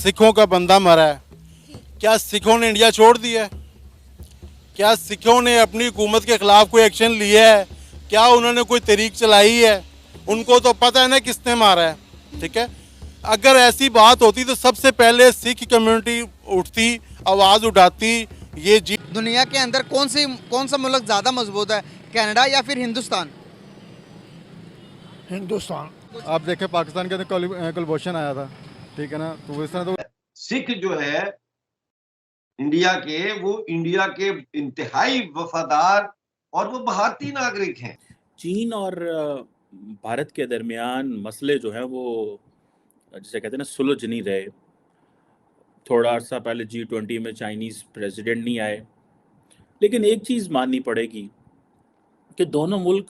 सिखों का बंदा मरा है, क्या सिखों ने इंडिया छोड़ दिया है? क्या सिखों ने अपनी हुकूमत के खिलाफ कोई एक्शन लिया है? क्या उन्होंने कोई तहरीक चलाई है? उनको तो पता है ना किसने मारा है, ठीक है। अगर ऐसी बात होती तो सबसे पहले सिख कम्युनिटी उठती, आवाज़ उठाती। ये जी दुनिया के अंदर कौन सा मुल्क ज़्यादा मजबूत है, कनाडा या फिर हिंदुस्तान? हिंदुस्तान। आप देखें पाकिस्तान के अंदर कुलभूषण आया था, ठीक है ना, तो इस तरह तो सिख जो है इंडिया के, वो इंडिया के इंतहाई वफादार और वो भारतीय नागरिक हैं। चीन और भारत के दरमियान मसले जो हैं वो जिसे कहते हैं ना सुलझ नहीं रहे। थोड़ा अर्सा पहले G20 में चाइनीज़ प्रेसिडेंट नहीं आए, लेकिन एक चीज़ माननी पड़ेगी कि दोनों मुल्क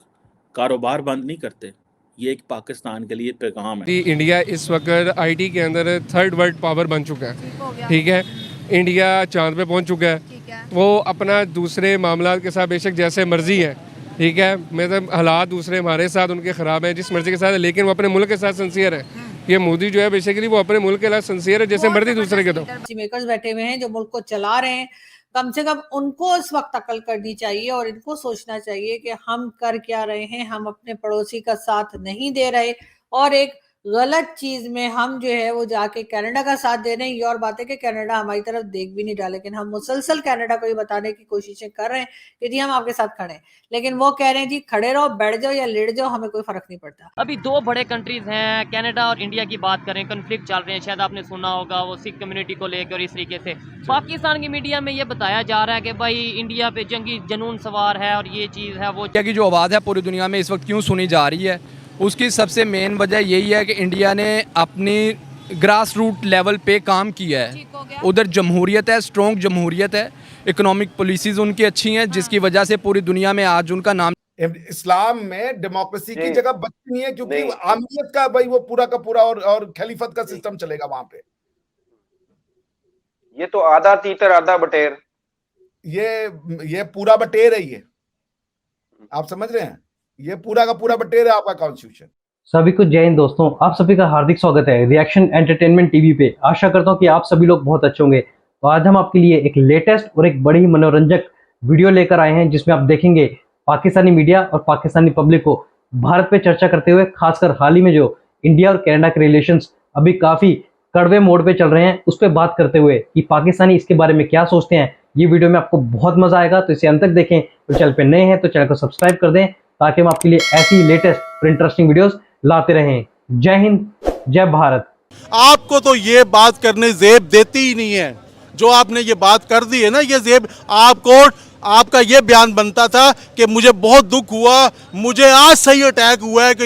कारोबार बंद नहीं करते। ये एक पाकिस्तान के लिए पैगाम है। इंडिया इस वक्त आईटी के अंदर थर्ड वर्ल्ड पावर बन चुका है, ठीक है। इंडिया चांद पे पहुंच चुका है। वो अपना दूसरे मामला के साथ बेशक जैसे मर्जी है, ठीक है, मतलब हालात दूसरे हमारे साथ उनके ख़राब हैं जिस मर्जी के साथ है, लेकिन वो अपने मुल्क के साथ सिंसियर है। ये मोदी जो है बेसिकली वो अपने मुल्क के साथ सिंसियर है, जैसे मर्जी दूसरे के दो। मेकर्स बैठे हुए हैं जो मुल्क को चला रहे हैं, कम से कम उनको इस वक्त अकल करनी चाहिए और इनको सोचना चाहिए कि हम कर क्या रहे हैं। हम अपने पड़ोसी का साथ नहीं दे रहे और एक गलत चीज में हम जो है वो जाके कनाडा का साथ दे रहे हैं। ये और बात है कि कनाडा हमारी तरफ देख भी नहीं रहा, लेकिन हम मुसलसल कनाडा को ये बताने की कोशिशें कर रहे हैं कि जी हम आपके साथ खड़े हैं, लेकिन वो कह रहे हैं जी खड़े रहो, बैठ जाओ या लेट जाओ, हमें कोई फर्क नहीं पड़ता। अभी दो बड़े कंट्रीज हैं, कनाडा और इंडिया की बात करें, कन्फ्लिक्ट चल रहे हैं, शायद आपने सुना होगा वो सिख कम्युनिटी को लेकर। इस तरीके से पाकिस्तान की मीडिया में ये बताया जा रहा है कि भाई इंडिया पे जंगी जुनून सवार है और ये चीज़ है वो। इंडिया की जो आवाज़ है पूरी दुनिया में इस वक्त क्यों सुनी जा रही है, उसकी सबसे मेन वजह यही है कि इंडिया ने अपनी ग्रास रूट लेवल पे काम किया है। उधर जमहूरियत है, स्ट्रॉन्ग जमहूरियत है, इकोनॉमिक पॉलिसीज़ उनकी अच्छी हैं, जिसकी वजह से पूरी दुनिया में आज उनका नाम। इस्लाम में डेमोक्रेसी की जगह बचती नहीं है, क्योंकि आमियत का भाई वो पूरा का पूरा और खलीफत का सिस्टम चलेगा वहां पे। ये तो आधा तीतर आधा बटेर, ये पूरा बटेर है। ये आप समझ रहे हैं, ये पूरा का पूरा बटेर है आपका कॉन्स्टिट्यूशन। सभी को जय हिंद दोस्तों, आप सभी का हार्दिक स्वागत है रिएक्शन एंटरटेनमेंट टीवी पे। आशा करता हूं कि आप सभी लोग बहुत अच्छे होंगे। तो आज हम आपके लिए एक लेटेस्ट और एक बड़ी मनोरंजक वीडियो लेकर आए हैं, जिसमें आप देखेंगे पाकिस्तानी मीडिया और पाकिस्तानी पब्लिक को भारत पे चर्चा करते हुए, खासकर हाल ही में जो इंडिया और कनाडा के रिलेशंस अभी काफी कड़वे मोड पे चल रहे हैं, उस पर बात करते हुए कि पाकिस्तानी इसके बारे में क्या सोचते हैं। ये वीडियो में आपको बहुत मजा आएगा, तो इसे अंत तक देखें। तो चैनल पे नए हैं तो चैनल को सब्सक्राइब कर दें, ताकि हम आपके लिए ऐसी लेटेस्ट और इंटरेस्टिंग वीडियोस लाते रहें। जय हिंद, जय भारत। आपको तो ये बात करने जेब देती ही नहीं है। जो आपने ये बात कर दी है ना, ये जेब आपका ये बयान बनता था कि मुझे बहुत दुख हुआ, मुझे आज सही अटैक हुआ है कि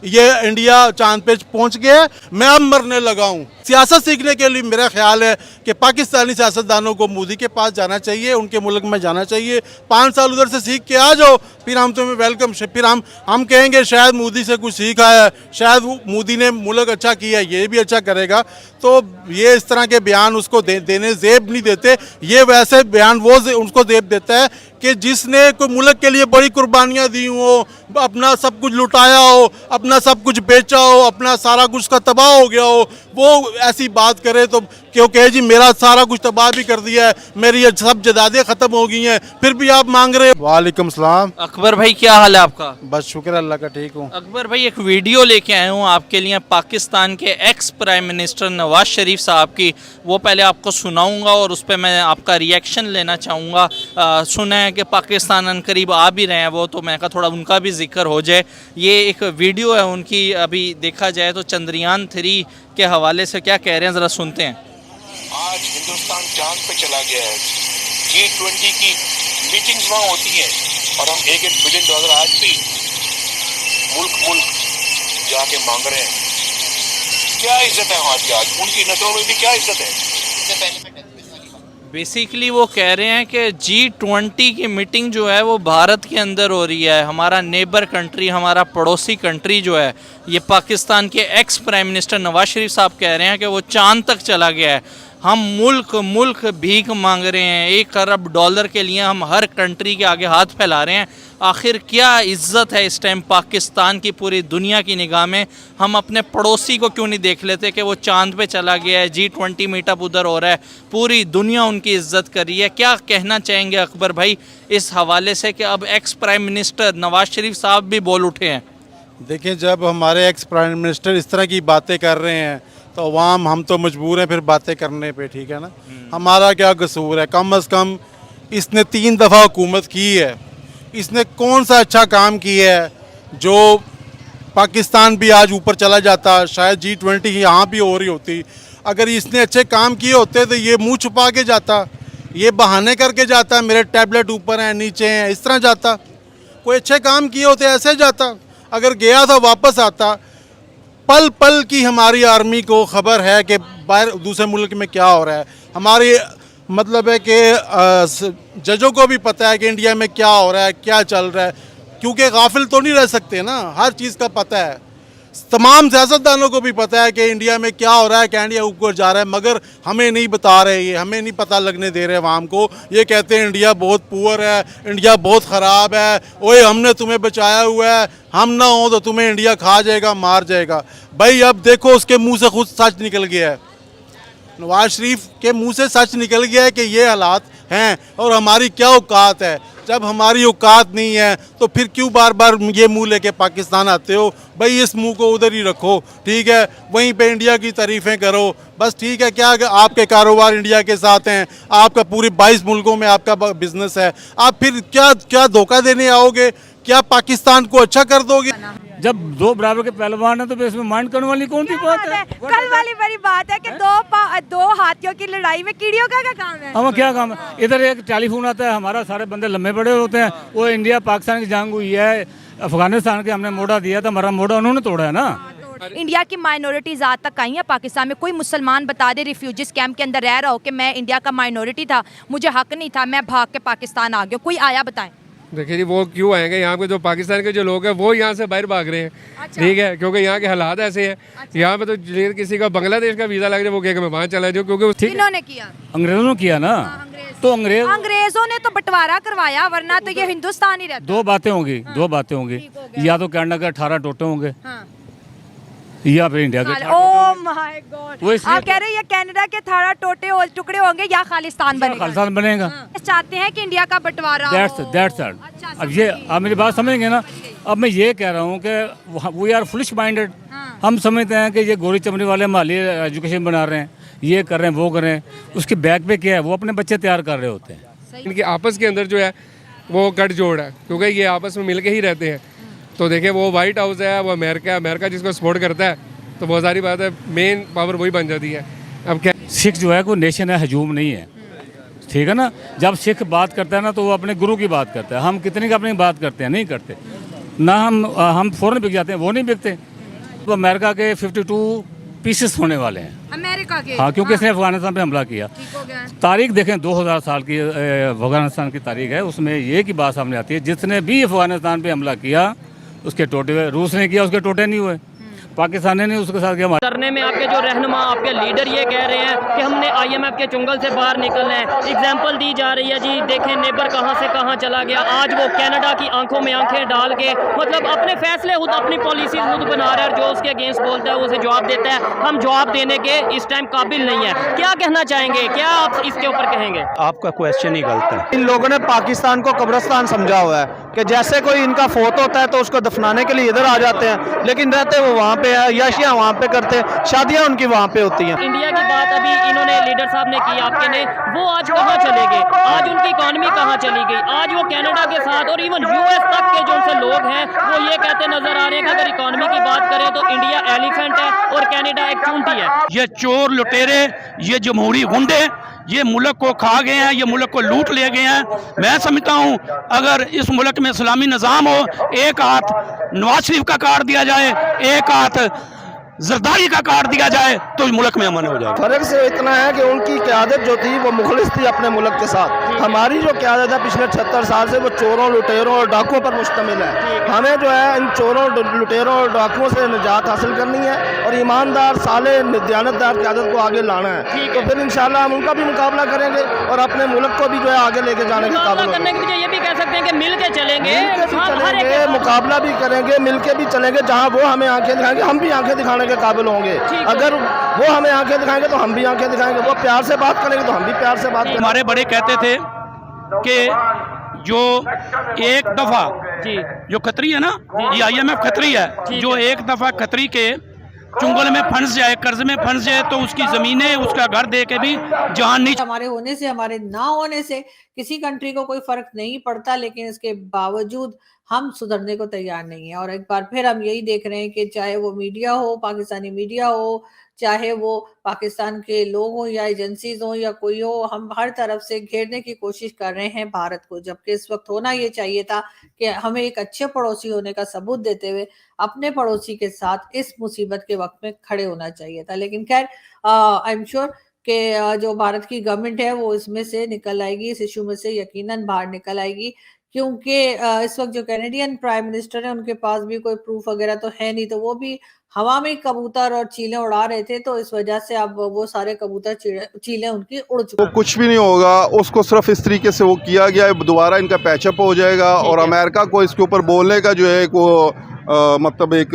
ये इंडिया चांद पे पहुंच गया, मैं अब मरने लगा हूं। सियासत सीखने के लिए मेरा ख्याल है कि पाकिस्तानी सियासतदानों को मोदी के पास जाना चाहिए, उनके मुल्क में जाना चाहिए। 5 साल उधर से सीख के आ जाओ, फिर हम तुम्हें वेलकम, फिर हम कहेंगे शायद मोदी से कुछ सीखा है, शायद मोदी ने मुल्क अच्छा किया, ये भी अच्छा करेगा। तो ये इस तरह के बयान उसको देने जेब नहीं देते। ये वैसे बयान वो उनको जेब देता है कि जिसने कोई मुल्क के लिए बड़ी कुर्बानियाँ दी हो, अपना सब कुछ लुटाया हो, अपना सब कुछ बेचा हो, अपना सारा कुछ का तबाह हो गया हो, वो ऐसी बात करे तो क्यों कहे जी मेरा सारा कुछ तबाह भी कर दिया है, मेरी सब जदादें ख़त्म हो गई हैं, फिर भी आप मांग रहे। वालेकुम सलाम। अकबर भाई क्या हाल है आपका? बस शुक्र अल्लाह का, ठीक हूँ। अकबर भाई एक वीडियो लेके आया हूँ आपके लिए पाकिस्तान के ex prime minister Nawaz Sharif साहब की। वो पहले आपको सुनाऊंगा और उस पर मैं आपका रिएक्शन लेना चाहूँगा। सुना है कि पाकिस्तान अनकरीब आ भी रहे हैं वो, तो मैं कहा थोड़ा उनका भी जिक्र हो जाए। ये एक वीडियो है उनकी, अभी देखा जाए तो चंद्रयान 3 के हवाले से क्या कह रहे हैं, ज़रा सुनते हैं। आज हिंदुस्तान चांद पे चला गया है। G20 की मीटिंग्स वहाँ होती हैं और हम $1-1 बिलियन आज भी मुल्क जाके मांग रहे हैं। क्या इज्जत है वहाँ की? आज उनकी नजरों में भी क्या इज्जत है? बेसिकली वो कह रहे हैं कि G20 की मीटिंग जो है वो भारत के अंदर हो रही है। हमारा नेबर कंट्री, हमारा पड़ोसी कंट्री जो है, ये पाकिस्तान के ex prime minister Nawaz Sharif साहब कह रहे हैं कि वो चांद तक चला गया है। हम मुल्क मुल्क भीख मांग रहे हैं, 1 अरब डॉलर के लिए हम हर कंट्री के आगे हाथ फैला रहे हैं। आखिर क्या इज़्ज़त है इस टाइम पाकिस्तान की पूरी दुनिया की निगाह में? हम अपने पड़ोसी को क्यों नहीं देख लेते कि वो चांद पे चला गया है, G20 मीटअप उधर हो रहा है, पूरी दुनिया उनकी इज़्ज़त कर रही है। क्या कहना चाहेंगे अकबर भाई इस हवाले से कि अब ex prime minister Nawaz Sharif साहब भी बोल उठे हैं? देखिए, जब हमारे एक्स प्राइम मिनिस्टर इस तरह की बातें कर रहे हैं तो अवाम हम तो मजबूर हैं फिर बातें करने पे, ठीक है ना। हमारा क्या कसूर है? कम से कम इसने 3 दफ़ा हुकूमत की है, इसने कौन सा अच्छा काम किया है जो पाकिस्तान भी आज ऊपर चला जाता? शायद G20 यहाँ भी हो रही होती। अगर इसने अच्छे काम किए होते तो ये मुंह छुपा के जाता, ये बहाने करके जाता, मेरे टैबलेट ऊपर हैं नीचे हैं, इस तरह जाता। कोई अच्छे काम किए होते ऐसे जाता। अगर गया था वापस आता। पल पल की हमारी आर्मी को खबर है कि बाहर दूसरे मुल्क में क्या हो रहा है। हमारी मतलब है कि जजों को भी पता है कि इंडिया में क्या हो रहा है, क्या चल रहा है, क्योंकि गाफिल तो नहीं रह सकते ना, हर चीज़ का पता है। तमाम सियासतदानों को भी पता है कि इंडिया में क्या हो रहा है, क्या इंडिया ऊपर जा रहा है, मगर हमें नहीं बता रहे, ये हमें नहीं पता लगने दे रहे अवाम को। ये कहते हैं इंडिया बहुत पुअर है, इंडिया बहुत ख़राब है, ओए हमने तुम्हें बचाया हुआ है, हम ना हो तो तुम्हें इंडिया खा जाएगा, मार जाएगा। भाई अब देखो उसके मुंह से खुद सच निकल गया है, नवाज शरीफ के मुंह से सच निकल गया है कि ये हालात हैं और हमारी क्या औकात है। जब हमारी औकात नहीं है तो फिर क्यों बार बार ये मुंह लेके पाकिस्तान आते हो? भाई इस मुंह को उधर ही रखो, ठीक है, वहीं पे इंडिया की तारीफ़ें करो बस, ठीक है। क्या आपके कारोबार इंडिया के साथ हैं, आपका पूरे 22 मुल्कों में आपका बिजनेस है, आप फिर क्या धोखा देने आओगे? क्या पाकिस्तान को अच्छा कर दोगे? जब 2 बराबर के पहलवान है तो फिर इसमें माइंड करने वाली कौन सी बात है? कल वाली बड़ी बात है कि दो हाथियों की लड़ाई में कीड़ियों का क्या काम है? हम क्या काम है? इधर एक टेलीफोन आता है, हमारा सारे बंदे लम्बे बड़े होते हैं, वो इंडिया पाकिस्तान की जंग हुई है, अफगानिस्तान के हमने मोड़ा दिया था, हमारा मोड़ा उन्होंने तोड़ा है ना। इंडिया की माइनॉरिटीज आज तक आई है पाकिस्तान में। कोई मुसलमान बता दे रिफ्यूजीज कैंप के अंदर रह रहा हो कि मैं इंडिया का माइनॉरिटी था, मुझे हक नहीं था, मैं भाग के पाकिस्तान आ गया, कोई आया? बताएं। देखिए जी, वो क्यों आएंगे? यहाँ के जो पाकिस्तान के जो लोग हैं वो यहाँ से बाहर भाग रहे हैं, ठीक है, क्योंकि यहाँ के हालात ऐसे हैं। यहाँ पे तो किसी का बांग्लादेश का वीज़ा लग जाए वो कहेगा मैं वहाँ चला जाऊँ, क्योंकि किन्होंने किया? अंग्रेजों ने किया ना। तो अंग्रेजों ने तो बंटवारा करवाया, वरना तो ये हिंदुस्तान ही रहता। 2 बातें होंगी, 2 बातें होंगी, या तो कनाडा के 18 टोटे होंगे या फिर इंडिया के। ओह माय गॉड, आप कह रहे हैं ये कनाडा के 18 टुकड़े होंगे या खालिस्तान बनेगा? खालिस्तान बनेगा। चाहते हैं कि इंडिया का बंटवारा हो। अब ये आप मेरी बात समझेंगे ना। अब मैं ये कह रहा हूँ कि वी आर फुलिश माइंडेड। हम समझते हैं कि ये गोरी चमड़ी वाले माली एजुकेशन बना रहे हैं, ये कर रहे हैं, वो कर रहे हैं, उसके बैक पे क्या है? वो अपने बच्चे तैयार कर रहे होते हैं। इनके आपस के अंदर जो है वो गठजोड़ है, क्योंकि ये आपस में मिल के ही रहते हैं। तो देखिए, वो वाइट हाउस है, वो अमेरिका जिसको सपोर्ट करता है, तो बहुत सारी बात है, मेन पावर वही बन जाती है। अब क्या, सिख जो है कोई नेशन है, हजूम नहीं है, ठीक है ना। जब सिख बात करता है ना तो वो अपने गुरु की बात करता है। हम कितनी का अपनी बात करते हैं? नहीं करते ना। हम फौरन बिक जाते हैं, वो नहीं बिकते। तो अमेरिका के 52 पीसेस होने वाले हैं, अमेरिका के। हाँ, क्योंकि इसने अफगानिस्तान पे हमला किया। तारीख देखें, 2000 साल की अफगानिस्तान की तारीख है, उसमें ये की बात सामने आती है, जिसने भी अफगानिस्तान पे हमला किया उसके टोटे हुए। रूस ने किया, उसके टोटे नहीं हुए। पाकिस्तान ने उसके साथ क्या करने में आपके जो रहनुमा, आपके लीडर ये कह रहे हैं कि हमने IMF के चुंगल से बाहर निकलना है। एग्जाम्पल दी जा रही है जी, देखें नेबर कहाँ से कहाँ चला गया। आज वो कनाडा की आंखों में आंखें डाल के मतलब अपने फैसले खुद, अपनी पॉलिसी खुद बना रहा है, और जो उसके अगेंस्ट बोलता है वो उसे जवाब देता है। हम जवाब देने के इस टाइम काबिल नहीं है। क्या कहना चाहेंगे, क्या आप इसके ऊपर कहेंगे? आपका क्वेश्चन ही गलत है। इन लोगों ने पाकिस्तान को कब्रिस्तान समझा हुआ है कि जैसे कोई इनका फोत होता है तो उसको दफनाने के लिए इधर आ जाते हैं, लेकिन रहते वो वहाँ पे है, याशियाँ वहाँ पे करते हैं, शादियाँ उनकी वहाँ पे होती हैं। इंडिया की बात अभी इन्होंने लीडर साहब ने की आपके ने, वो आज कहाँ चले गए? आज उनकी इकॉनमी कहाँ चली गई? आज वो कनाडा के साथ और इवन US तक के जो उनसे लोग हैं वो ये कहते नजर आ रहे हैं कि अगर इकॉनमी की बात करें तो इंडिया एलिफेंट है और कनाडा एक चूंटी है। ये चोर लुटेरे, ये जमहूरी गुंडे, ये मुल्क को खा गए हैं, ये मुल्क को लूट ले गए हैं। मैं समझता हूँ अगर इस मुल्क में इस्लामी निज़ाम हो, एक हाथ नवाज शरीफ का काट दिया जाए, एक हाथ जरदारी का काट दिया जाए तो मुल्क में अमन हो जाए। फर्क से इतना है कि उनकी क़यादत जो थी वो मुखलिस थी अपने मुल्क के साथ। हमारी जो क़यादत है पिछले 76 साल से वो चोरों, लुटेरों और डाकुओं पर मुश्तमिल है। हमें जो है इन चोरों, लुटेरों और डाकुओं से निजात हासिल करनी है और ईमानदार, साले, दयानतदार क़यादत को आगे लाना है। तो फिर इंशाल्लाह हम उनका भी मुकाबला करेंगे और अपने मुल्क को भी जो है आगे लेके जाने के काबिल करने के लिए ये भी कह सकते हैं कि मिल के चलेंगे, मुकाबला भी करेंगे, मिल के भी चलेंगे। जहाँ वो हमें आंखें दिखाएंगे हम भी आंखें दिखाने के काबिल होंगे। अगर वो हमें आंखें दिखाएंगे तो हम भी आंखें दिखाएंगे। वो प्यार से बात करेंगे तो हम भी प्यार से बात करेंगे। हमारे बड़े कहते थे कि जो एक दफा जो खतरी है ना, ये IMF खतरी है, जो एक दफा खतरी के चुंगल में फंस जाए, कर्ज में फंस जाए तो उसकी जमीनें, उसका घर दे के भी जान नहीं। हमारे होने से, हमारे ना होने से किसी कंट्री को कोई फर्क नहीं पड़ता, लेकिन इसके बावजूद हम सुधरने को तैयार नहीं है। और एक बार फिर हम यही देख रहे हैं कि चाहे वो मीडिया हो, पाकिस्तानी मीडिया हो, चाहे वो पाकिस्तान के लोग हो या एजेंसीज हो या कोई हो, हम हर तरफ से घेरने की कोशिश कर रहे हैं भारत को। जबकि इस वक्त होना ये चाहिए था कि हमें एक अच्छे पड़ोसी होने का सबूत देते हुए अपने पड़ोसी के साथ इस मुसीबत के वक्त में खड़े होना चाहिए था। लेकिन खैर आई एम श्योर कि जो भारत की गवर्नमेंट है वो इसमें से निकल आएगी, इस इशू में से यकीनन बाहर निकल आएगी। क्योंकि इस वक्त जो कैनेडियन प्राइम मिनिस्टर है उनके पास भी कोई प्रूफ वगैरह तो है नहीं, तो वो भी हवा में कबूतर और चीलें उड़ा रहे थे, तो इस वजह से अब वो सारे कबूतर चीलें उनकी उड़ चुकी हैं। तो कुछ भी नहीं होगा, उसको सिर्फ इस तरीके से वो किया गया है, दोबारा इनका पैचअप हो जाएगा और अमेरिका को इसके ऊपर बोलने का जो है वो मतलब एक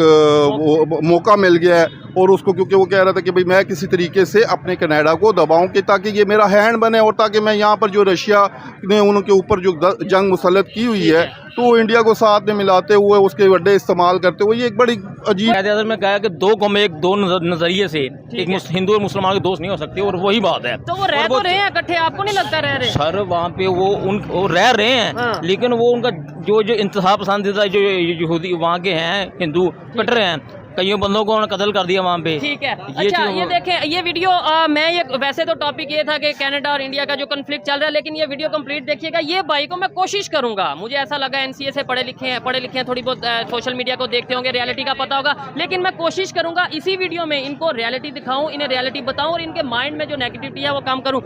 मौका मिल गया है। और उसको क्योंकि वो कह रहा था कि भाई मैं किसी तरीके से अपने कनाडा को दबाऊं कि ताकि ये मेरा हैंड बने और ताकि मैं यहाँ पर जो रशिया ने उनके ऊपर जो जंग मुसल्लत की हुई है तो वो इंडिया को साथ में मिलाते हुए उसके वड्डे इस्तेमाल करते हुए ये एक बड़ी अजीब कायदे में कहा कि दो कौमें एक दो नजरिए से एक हिंदू और मुसलमान के दोस्त नहीं हो सकते, और वही बात है। तो वो रह तो रहे हैं इकट्ठे, आपको नहीं लगता रह रहे? सर वहाँ पे वो रह रहे हैं, लेकिन वो उनका जो इंतहा पसंदीदा जो यहूदी वहाँ के हैं, हिंदू कट रहे हैं, कईयों बंदों को उन्होंने कत्ल कर दिया वहाँ पे। ठीक है। अच्छा ये देखें, ये वीडियो मैं ये वैसे तो टॉपिक ये था कि कनाडा और इंडिया का जो कन्फ्लिक्ट चल रहा है, लेकिन ये वीडियो कंप्लीट देखिएगा। ये भाई को मैं कोशिश करूंगा, मुझे ऐसा लगा NCA से पढ़े लिखे हैं, थोड़ी बहुत सोशल मीडिया को देखते होंगे, रियलिटी का पता होगा, लेकिन मैं कोशिश करूंगा इसी वीडियो में इनको रियलिटी दिखाऊं, इन्हें रियलिटी बताऊं और इनके माइंड में जो नेगेटिविटी है वो कम करूँ।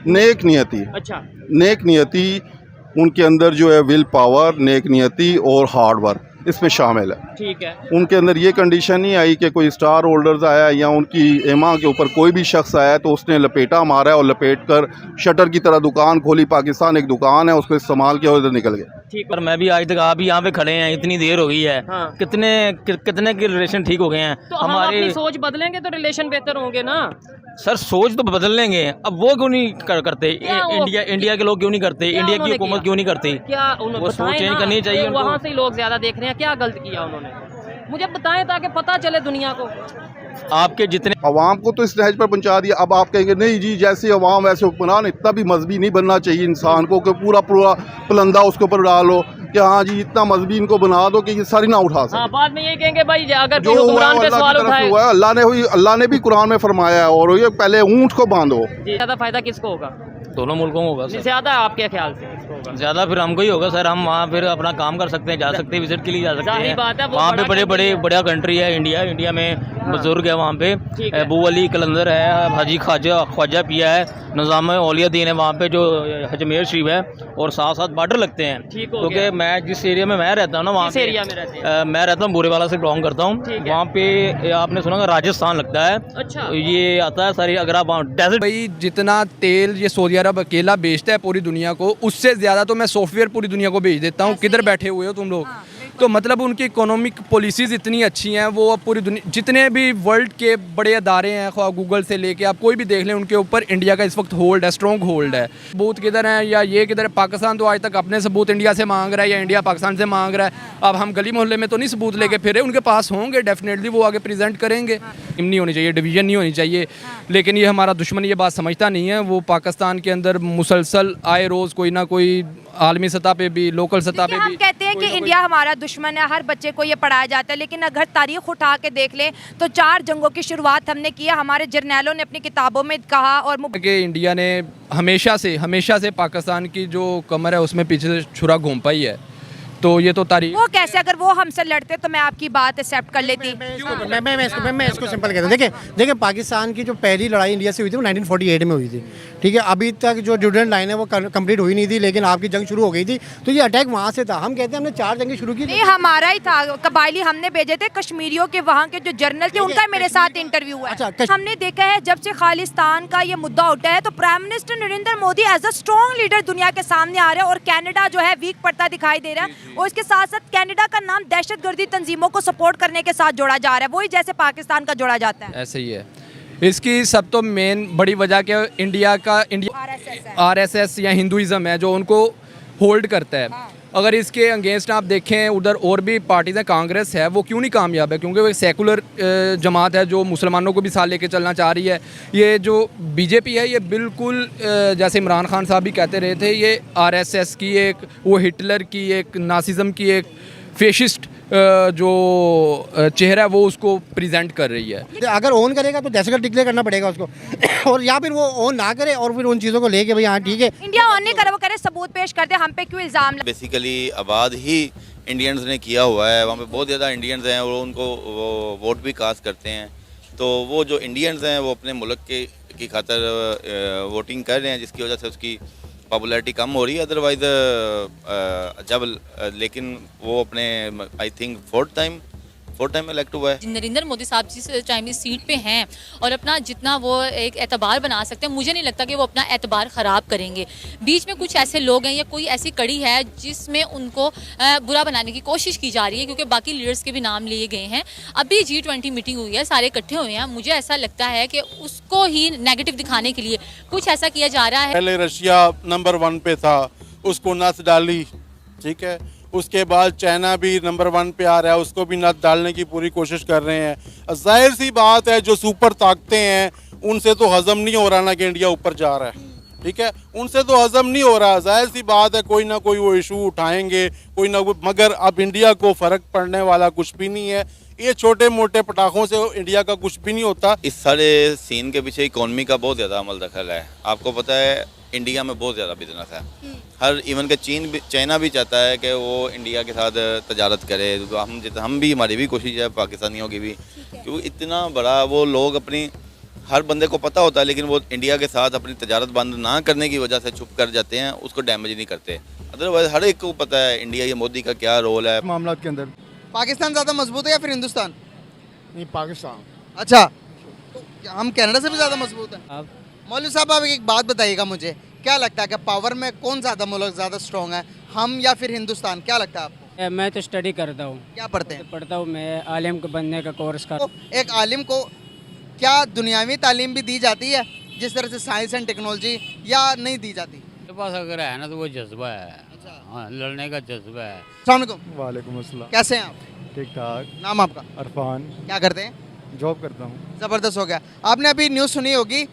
नेक नियति, अच्छा नेक नियति उनके अंदर जो है विल पावर, नेक नियति और हार्ड वर्क इसमें शामिल है। ठीक है। उनके अंदर ये कंडीशन नहीं आई कि कोई स्टार होल्डर्स आया या उनकी एमा के ऊपर कोई भी शख्स आया तो उसने लपेटा मारा और लपेट कर शटर की तरह दुकान खोली। पाकिस्तान एक दुकान है, उसको इस्तेमाल किया और इधर निकल गए। ठीक, पर मैं भी आज तक आप यहाँ पे खड़े हैं, इतनी देर हो गई है। हाँ। कितने के रिलेशन ठीक हो गए हैं। तो हमारे अपनी सोच बदलेंगे तो रिलेशन बेहतर होंगे ना। सर सोच तो बदल लेंगे, अब वो क्यों नहीं करते? इंडिया के लोग क्यों नहीं करते? इंडिया की हुकूमत क्यों नहीं करती? क्या वो सोच चेंज करनी चाहिए। वहाँ से लोग ज्यादा देख रहे हैं, क्या गलत किया उन्होंने? मुझे बताएं ताकि पता चले दुनिया को। आपके जितने अवाम को तो इस नहज पर पहुंचा दिया, अब आप कहेंगे नहीं जी जैसे अवाम वैसे हुक्मरान। इतना भी मजहबी नहीं बनना चाहिए इंसान को कि पूरा पलंदा उसके ऊपर डालो कि हाँ जी इतना मजहबी इनको बना दो कि ये सारी ना उठा सके। बाद में ये कहेंगे भाई अगर जो हुक्मरान पे सवाल उठाए, अल्लाह ने भी कुरान में फरमाया है और ये पहले ऊंट को बांधो। ज्यादा फायदा किसको होगा? दोनों मुल्कों को होगा। ज्यादा आपके ख्याल से किसको होगा? ज्यादा फिर हमको ही होगा सर। हम वहाँ फिर अपना काम कर सकते हैं, जा सकते हैं, विजिट के लिए जा सकते हैं। वहाँ पे बड़ा कंट्री है इंडिया में बुजुर्ग है वहाँ पे, अबू अली कलंदर है, हाजी ख्वाजा पिया है, निज़ाम औलिया दीन है वहाँ पे जो अजमेर शरीफ है, और साथ साथ बॉर्डर लगते हैं। क्योंकि मैं जिस एरिया में मैं रहता हूँ ना, वहाँ पे मैं रहता हूँ बुरेवाला से बिलोंग करता हूँ। वहाँ पे आपने सुना राजस्थान लगता है। अच्छा। ये आता है सारी, अगर आप डेजर्ट भाई जितना तेल ये सऊदी अरब अकेला बेचता है पूरी दुनिया को, उससे ज़्यादा तो मैं सॉफ्टवेयर पूरी दुनिया को बेच देता हूँ। किधर बैठे हुए हो तुम लोग? तो मतलब उनकी इकोनॉमिक पॉलिसीज़ इतनी अच्छी हैं, वो अब पूरी दुनिया जितने भी वर्ल्ड के बड़े अदारे हैं, ख्वाह गूगल से लेके आप कोई भी देख लें, उनके ऊपर इंडिया का इस वक्त होल्ड है, स्ट्रॉन्ग होल्ड है। सबूत किधर है या ये किधर है? पाकिस्तान तो आज तक अपने सबूत इंडिया से मांग रहा है या इंडिया पाकिस्तान से मांग रहा है। अब हम गली मोहल्ले में तो नहीं सबूत लेके फिरे, उनके पास होंगे, डेफिनेटली वो आगे प्रेजेंट करेंगे। नहीं होनी चाहिए, डिवीजन नहीं होनी चाहिए, लेकिन ये हमारा दुश्मन ये बात समझता नहीं है। वो पाकिस्तान के अंदर मुसलसल आए रोज़ कोई ना कोई आलमी सतह पे भी, लोकल सतह पे भी। हम कहते हैं कि इंडिया हमारा दुश्मन है, हर बच्चे को ये पढ़ाया जाता है, लेकिन अगर तारीख उठा के देख लें तो 4 जंगों की शुरुआत हमने किया, हमारे जर्नैलों ने अपनी किताबों में कहा। और कि इंडिया ने हमेशा से पाकिस्तान की जो कमर है उसमें पीछे से छुरा घूम पाई है तो ये तो तारीख। वो कैसे, अगर वो हमसे लड़ते तो मैं आपकी बात एक्सेप्ट कर लेती। मैं इसको सिंपल कहता हूँ। देखिए पाकिस्तान की जो पहली लड़ाई इंडिया से हुई थी वो 1948 में हुई थी, ठीक है। अभी तक जो ड्यूरेंट लाइन है वो कंप्लीट हुई नहीं थी, लेकिन आपकी जंग शुरू हो गई थी, तो ये अटैक वहाँ से था। हम कहते हैं हमने 4 जंगें शुरू की। नहीं, हमारा ही था, कबायली हमने भेजे थे, कश्मीरियों के वहाँ के जो जनरल थे उनका मेरे साथ इंटरव्यू हुआ है। हमने देखा है जब से खालिस्तान का ये मुद्दा उठा है तो prime minister Narendra Modi as a strong leader दुनिया के सामने आ रहे हैं और कनाडा जो है वीक पड़ता दिखाई दे रहा है। और इसके साथ साथ कनाडा का नाम दहशतगर्दी तंजीमों को सपोर्ट करने के साथ जोड़ा जा रहा है, वही जैसे पाकिस्तान का जोड़ा जाता है। ऐसे ही है। इसकी सब तो मेन बड़ी वजह क्या इंडिया आरएसएस या हिंदुइज्म है जो उनको होल्ड करता है। अगर इसके अगेंस्ट आप देखें उधर और भी पार्टीज़ हैं, कांग्रेस है, वो क्यों नहीं कामयाब है? क्योंकि वो एक सेकुलर जमात है जो मुसलमानों को भी साथ लेके चलना चाह रही है। ये जो बीजेपी है ये बिल्कुल जैसे इमरान खान साहब भी कहते रहे थे, ये आरएसएस की एक, वो हिटलर की एक, नासिज्म की एक फेशिस्ट जो चेहरा है वो उसको प्रेजेंट कर रही है। अगर ओन करेगा तो दहशतगर्द डिक्लेयर करना पड़ेगा उसको और या फिर वो ओन ना करे और फिर उन चीज़ों को लेके भाई हाँ ठीक है इंडिया ओन नहीं करे, वो करे सबूत पेश करते, हम पे क्यों इल्जाम। बेसिकली आबाद ही इंडियंस ने किया हुआ है, वहाँ पे बहुत ज़्यादा इंडियंस हैं और उनको वो वोट भी कास्ट करते हैं। तो वो जो इंडियंस हैं वो अपने मुल्क की खातर वोटिंग कर रहे हैं, जिसकी वजह से उसकी पॉपुलैरिटी कम हो रही है। अदरवाइज लेकिन वो अपने I think fourth time elect हुआ है। नरेंद्र मोदी साहब जिस टाइम इस सीट पे हैं और अपना जितना वो एक एतबार बना सकते हैं, मुझे नहीं लगता कि वो अपना एतबार ख़राब करेंगे। बीच में कुछ ऐसे लोग हैं या कोई ऐसी कड़ी है जिसमें उनको बुरा बनाने की कोशिश की जा रही है, क्योंकि बाकी लीडर्स के भी नाम लिए गए हैं। अभी G20 मीटिंग हुई है, सारे इकट्ठे हुए हैं, मुझे ऐसा लगता है कि उसको ही नेगेटिव दिखाने के लिए कुछ ऐसा किया जा रहा है। पहले रशिया नंबर 1 पे था, उसको नस डाली, ठीक है। उसके बाद चाइना भी नंबर 1 पे आ रहा है, उसको भी नस डालने की पूरी कोशिश कर रहे हैं। जाहिर सी बात है जो सुपर ताकतें हैं उनसे तो हजम नहीं हो रहा ना कि इंडिया ऊपर जा रहा है, ठीक है। उनसे तो हजम नहीं हो रहा, जाहिर सी बात है कोई ना कोई वो इशू उठाएंगे, कोई ना कोई। मगर अब इंडिया को फ़र्क पड़ने वाला कुछ भी नहीं है, ये छोटे मोटे पटाखों से इंडिया का कुछ भी नहीं होता। इस सारे सीन के पीछे इकोनॉमी का बहुत ज़्यादा अमल दखल है। आपको पता है इंडिया में बहुत ज़्यादा बिजनेस है, हर इवन के चाइना भी चाहता है कि वो इंडिया के साथ तजारत करे। तो हम भी, हमारी भी कोशिश है, पाकिस्तानियों की भी, क्योंकि इतना बड़ा वो लोग अपनी, हर बंदे को पता होता है लेकिन वो इंडिया के साथ अपनी तजारत बंद ना करने की वजह से चुप कर जाते हैं, उसको डैमेज नहीं करते। अदरवाइज हर एक को पता है इंडिया, ये मोदी का क्या रोल है मामला के अंदर। पाकिस्तान ज़्यादा मजबूत है या फिर हिंदुस्तान? नहीं, पाकिस्तान। अच्छा, तो हम कनाडा से भी ज़्यादा मजबूत हैं। मौलवी साहब आप एक बात बताइएगा, मुझे क्या लगता है कि पावर में कौन ज़्यादा मुल्क ज़्यादा स्ट्रॉन्ग है, हम या फिर हिंदुस्तान? क्या लगता है आपको? मैं तो स्टडी करता हूँ। क्या पढ़ते हैं? पढ़ता हूँ मैं आलिम को बनने का कोर्स कर। तो एक आलिम को क्या दुनियावी तालीम भी दी जाती है जिस तरह से साइंस एंड टेक्नोलॉजी, या नहीं दी जाती? मेरे पास अगर है ना तो वो जज्बा है। अच्छा। हाँ, लड़ने का जज्बा है। वालेकुम अस्सलाम। कैसे हैं आप? ठीक ठाक। नाम आपका? अरफान। क्या करते हैं? जॉब करता हूँ। ज़बरदस्त हो गया। आपने अभी न्यूज़ सुनी होगी,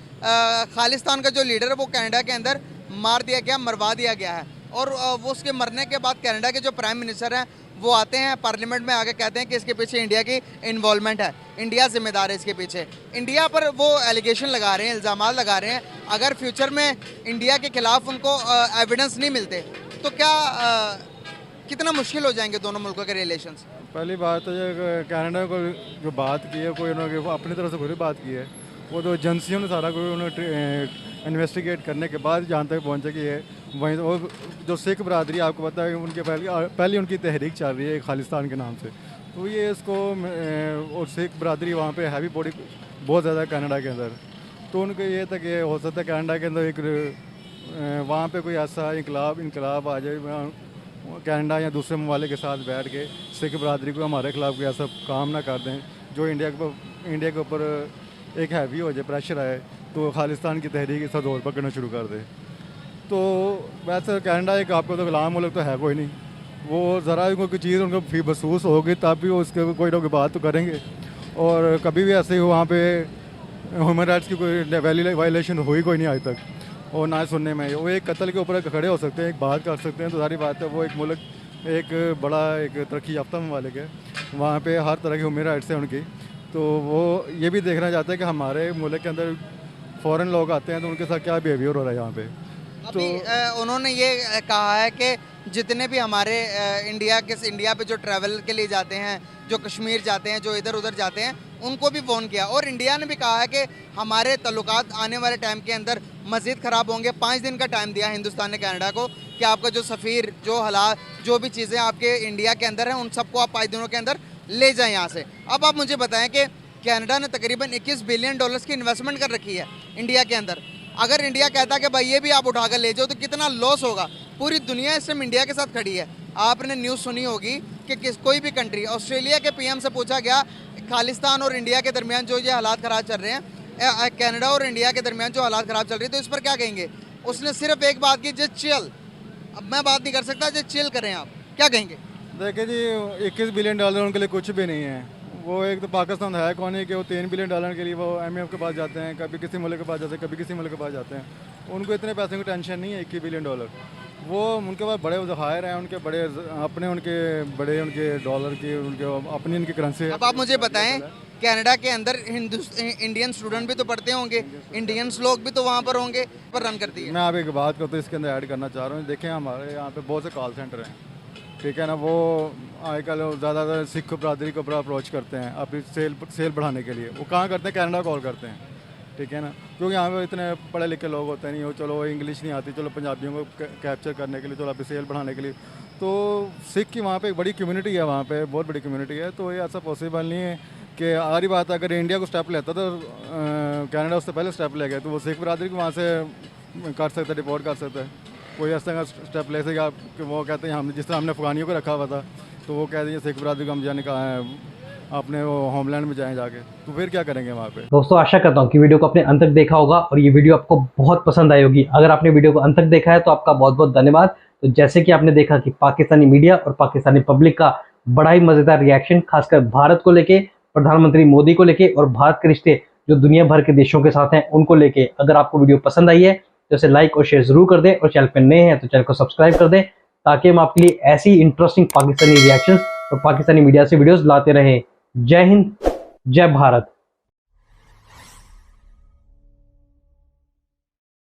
खालिस्तान का जो लीडर है वो कनाडा के अंदर मार दिया गया, मरवा दिया गया है। और वो उसके मरने के बाद कनाडा के जो प्राइम मिनिस्टर हैं वो आते हैं पार्लियामेंट में आके कहते हैं कि इसके पीछे इंडिया की इन्वॉल्वमेंट है, इंडिया जिम्मेदार है इसके पीछे। इंडिया पर वो एलिगेशन लगा रहे हैं, इल्ज़ाम लगा रहे हैं। अगर फ्यूचर में इंडिया के खिलाफ उनको एविडेंस नहीं मिलते तो क्या कितना मुश्किल हो जाएंगे दोनों मुल्कों के रिलेशंस? पहली बात तो ये कनाडा को जो बात की है, कोई उन्होंने अपनी तरफ से कोई बात की है, वो तो एजेंसियों ने सारा कोई उन्होंने इन्वेस्टिगेट करने के बाद जहाँ तक पहुँचे कि ये वहीं वो जो सिख बरादरी, आपको पता है उनके पहले उनकी तहरीक चल रही है खालिस्तान के नाम से, तो ये इसको और सिख बरादरी वहाँ पे हैवी बॉडी बहुत ज़्यादा कनाडा के अंदर, तो उनको ये था कि हो सकता है कनाडा के अंदर एक वहाँ पे कोई ऐसा इनकलाब आ जाए, कनाडा या दूसरे ममालिक के साथ बैठ के सिख बरादरी को हमारे खिलाफ कोई ऐसा काम ना कर दें जो इंडिया के ऊपर एक हैवी हो जाए, प्रेशर आए, तो खालिस्तान की तहरीक इसका दौर पकड़ना शुरू कर दे। तो वैसे कनाडा एक आपको तो गुलाम मुल्क तो है कोई नहीं, वो ज़रा कोई चीज़ उनको फी महसूस होगी तब भी वो उसके कोई ना कोई बात तो करेंगे। और कभी भी ऐसे ही वहाँ पे ह्यूमन राइट्स की कोई वायलेशन हुई कोई नहीं आज तक, और ना सुनने में। वो एक कत्ल के ऊपर खड़े हो सकते हैं, एक बात कर सकते हैं, तो सारी बात है वो एक मुल्क एक बड़ा एक तरक्की याफ्ता ममालिक है, वहाँ पे हर तरह की ह्यूमन राइट्स है उनकी। तो वो ये भी देखना चाहते हैं कि हमारे मुल्क के अंदर फ़ॉरेन लोग आते हैं तो उनके साथ क्या बिहेवियर हो रहा है यहाँ पे। अभी उन्होंने ये कहा है कि जितने भी हमारे इंडिया पे जो ट्रैवल के लिए जाते हैं, जो कश्मीर जाते हैं, जो इधर उधर जाते हैं, उनको भी फ़ोन किया। और इंडिया ने भी कहा है कि हमारे तल्लुकात आने वाले टाइम के अंदर मज़ीद ख़राब होंगे। 5 दिन का टाइम दिया हिंदुस्तान ने कनाडा को कि आपका जो सफ़ीर, जो हालात, जो भी चीज़ें आपके इंडिया के अंदर हैं, उन सबको आप 5 दिनों के अंदर ले जाएं यहाँ से। अब आप मुझे बताएं कि कनाडा ने तकरीबन $21 बिलियन की इन्वेस्टमेंट कर रखी है इंडिया के अंदर। अगर इंडिया कहता कि भाई ये भी आप उठाकर ले जाओ तो कितना लॉस होगा। पूरी दुनिया इस टाइम इंडिया के साथ खड़ी है। आपने न्यूज़ सुनी होगी कि कोई भी कंट्री, ऑस्ट्रेलिया के पीएम से पूछा गया खालिस्तान और इंडिया के दरमियान जो ये हालात ख़राब चल रहे हैं, कनाडा और इंडिया के दरमियान जो हालात ख़राब चल रही है, तो इस पर क्या कहेंगे। उसने सिर्फ एक बात की, जस्ट चिल। अब मैं बात नहीं कर सकता, जस्ट चिल करें। आप क्या कहेंगे? देखिए जी, $21 बिलियन उनके लिए कुछ भी नहीं है। वो एक तो पाकिस्तान है कौन है कि वो $3 बिलियन के लिए वो IMF के पास जाते हैं, कभी किसी मुल्क के पास जाते हैं, कभी किसी मुल्क के पास जाते हैं। उनको इतने पैसे की टेंशन नहीं है। $21 बिलियन वो उनके पास बड़े ज़खायर हैं, उनके बड़े अपने उनके डॉलर की, उनके अपनी उनकी करेंसी है। अब आप मुझे बताएं, कनाडा के अंदर इंडियन स्टूडेंट भी तो पढ़ते होंगे, इंडियंस लोग भी तो वहाँ पर होंगे, पर रन करती है। मैं आप एक बात करता हूँ, इसके अंदर ऐड करना चाह रहा हूँ। देखें, हमारे यहाँ पे बहुत से कॉल सेंटर हैं, ठीक है ना। वो आजकल ज़्यादातर सिख बरादरी को बड़ा अप्रोच करते हैं अपनी सेल बढ़ाने के लिए। वो कहाँ करते हैं? कनाडा कॉल करते हैं, ठीक है ना। क्योंकि यहाँ पे इतने पढ़े लिखे लोग होते नहीं हो, चलो इंग्लिश नहीं आती, चलो पंजाबियों को कैप्चर करने के लिए, चलो अपनी सेल बढ़ाने के लिए। तो सिख की वहाँ पे एक बड़ी कम्युनिटी है, वहाँ पे बहुत बड़ी कम्युनिटी है। तो ये ऐसा पॉसिबल नहीं है कि आ रही बात, अगर इंडिया को स्टेप लेता तो कनाडा उससे पहले स्टेप ले गया, तो वो सिख बरादरी को वहाँ से कर सकता है, डिपोर्ट कर सकता है। कोई ऐसा का स्टेप ले सके आप कि वो कहते हैं, हम जिस तरह हमने अफगानियों को रखा हुआ था, तो वो कहते हैं सिख बरादरी को हम जाने का अपने वो होमलैंड में जाएं जाके, तो फिर क्या करेंगे वहाँ पे। दोस्तों, आशा करता हूँ कि वीडियो को आपने अंत तक देखा होगा और ये वीडियो आपको बहुत पसंद आई होगी। अगर आपने वीडियो को अंत तक देखा है तो आपका बहुत बहुत धन्यवाद। तो जैसे कि आपने देखा कि पाकिस्तानी मीडिया और पाकिस्तानी पब्लिक का बड़ा ही मजेदार रिएक्शन, खासकर भारत को लेके, प्रधानमंत्री मोदी को लेके और भारत के रिश्ते जो दुनिया भर के देशों के साथ हैं उनको लेके। अगर आपको वीडियो पसंद आई है तो इसे लाइक और शेयर जरूर कर दें, और चैनल पर नए हैं तो चैनल को सब्सक्राइब कर दें, ताकि हम आपके लिए ऐसी इंटरेस्टिंग पाकिस्तानी रिएक्शंस और पाकिस्तानी मीडिया से वीडियोस लाते रहें। जय हिंद, जय भारत।